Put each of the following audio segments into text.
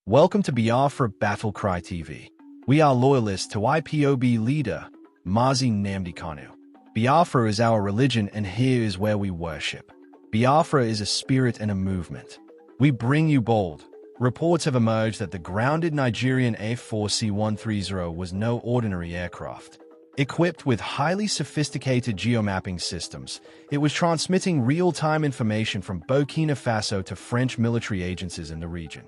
Welcome to Biafra Battle Cry TV. We are loyalists to IPOB leader, Mazi Nnamdi Kanu. Biafra is our religion and here is where we worship. Biafra is a spirit and a movement. We bring you bold. Reports have emerged that the grounded Nigerian Air Force C was no ordinary aircraft. Equipped with highly sophisticated geomapping systems, it was transmitting real-time information from Burkina Faso to French military agencies in the region.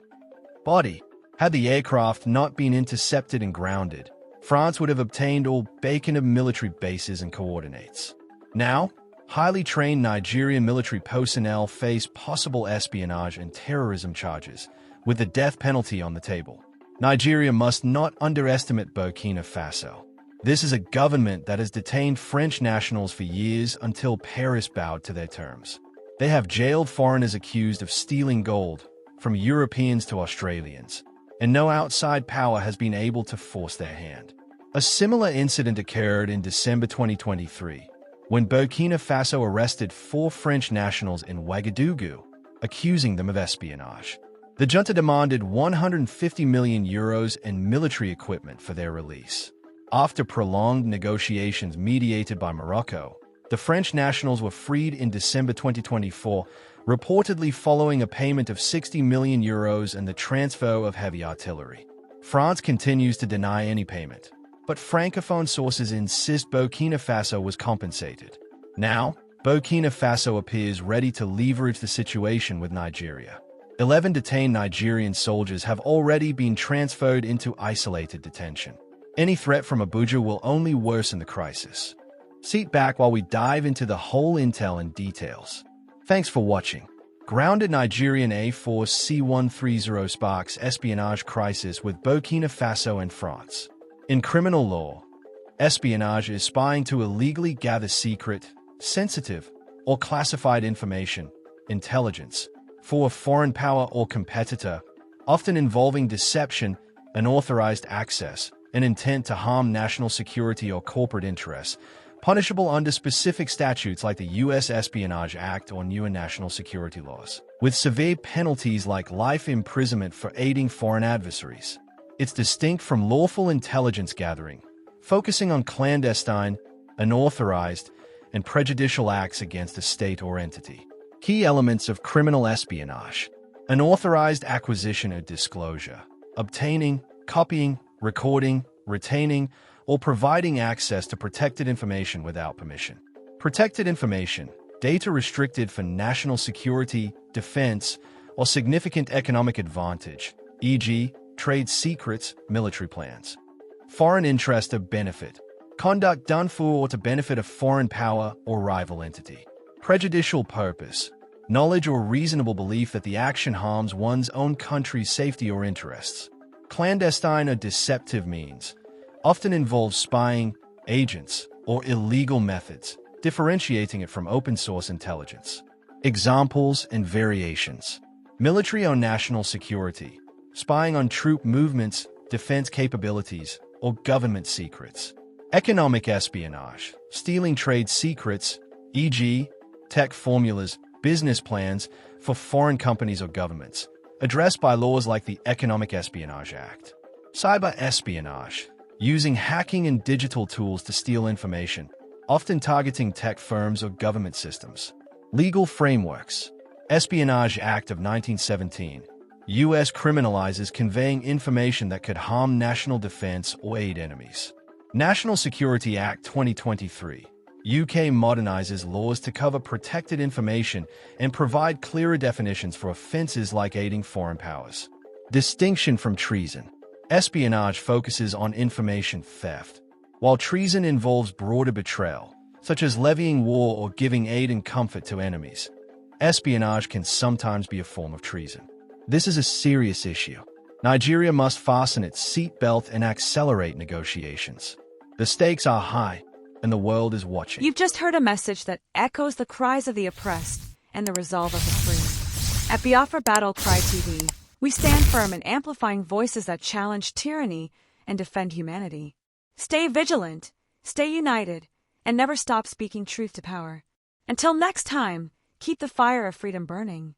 Had the aircraft not been intercepted and grounded, France would have obtained all bacon of military bases and coordinates. Now, highly trained Nigerian military personnel face possible espionage and terrorism charges, with the death penalty on the table. Nigeria must not underestimate Burkina Faso. This is a government that has detained French nationals for years until Paris bowed to their terms. They have jailed foreigners accused of stealing gold, from Europeans to Australians, and no outside power has been able to force their hand. A similar incident occurred in December 2023, when Burkina Faso arrested 4 French nationals in Ouagadougou, accusing them of espionage. The junta demanded €150 million in military equipment for their release. After prolonged negotiations mediated by Morocco, the French nationals were freed in December 2024, reportedly following a payment of €60 million and the transfer of heavy artillery. France continues to deny any payment, but Francophone sources insist Burkina Faso was compensated. Now, Burkina Faso appears ready to leverage the situation with Nigeria. 11 detained Nigerian soldiers have already been transferred into isolated detention. Any threat from Abuja will only worsen the crisis. Sit back while we dive into the whole intel and details. Thanks for watching. Grounded Nigerian Air Force C sparks espionage crisis with Burkina Faso and France. In criminal law, espionage is spying to illegally gather secret, sensitive, or classified information, intelligence, for a foreign power or competitor, often involving deception, unauthorized access, an intent to harm national security or corporate interests, punishable under specific statutes like the U.S. Espionage Act or newer national security laws, with severe penalties like life imprisonment for aiding foreign adversaries. It's distinct from lawful intelligence gathering, focusing on clandestine, unauthorized, and prejudicial acts against a state or entity. Key elements of criminal espionage: unauthorized acquisition or disclosure, obtaining, copying, recording, retaining, or providing access to protected information without permission. Protected information, data restricted for national security, defense, or significant economic advantage, e.g., trade secrets, military plans. Foreign interest or benefit, conduct done for or to benefit a foreign power or rival entity. Prejudicial purpose, knowledge or reasonable belief that the action harms one's own country's safety or interests. Clandestine or deceptive means, often involves spying, agents, or illegal methods, differentiating it from open-source intelligence. Examples and variations: military or national security, spying on troop movements, defense capabilities, or government secrets. Economic espionage, stealing trade secrets, e.g., tech formulas, business plans for foreign companies or governments, addressed by laws like the Economic Espionage Act. Cyber espionage, using hacking and digital tools to steal information, often targeting tech firms or government systems. Legal frameworks. Espionage Act of 1917. U.S. criminalizes conveying information that could harm national defense or aid enemies. National Security Act 2023. UK modernizes laws to cover protected information and provide clearer definitions for offenses like aiding foreign powers. Distinction from treason. Espionage focuses on information theft, while treason involves broader betrayal, such as levying war or giving aid and comfort to enemies. Espionage can sometimes be a form of treason. This is a serious issue. Nigeria must fasten its seatbelt and accelerate negotiations. The stakes are high, and the world is watching. You've just heard a message that echoes the cries of the oppressed and the resolve of the free. At Biafra Battle Cry TV, we stand firm in amplifying voices that challenge tyranny and defend humanity. Stay vigilant, stay united, and never stop speaking truth to power. Until next time, keep the fire of freedom burning.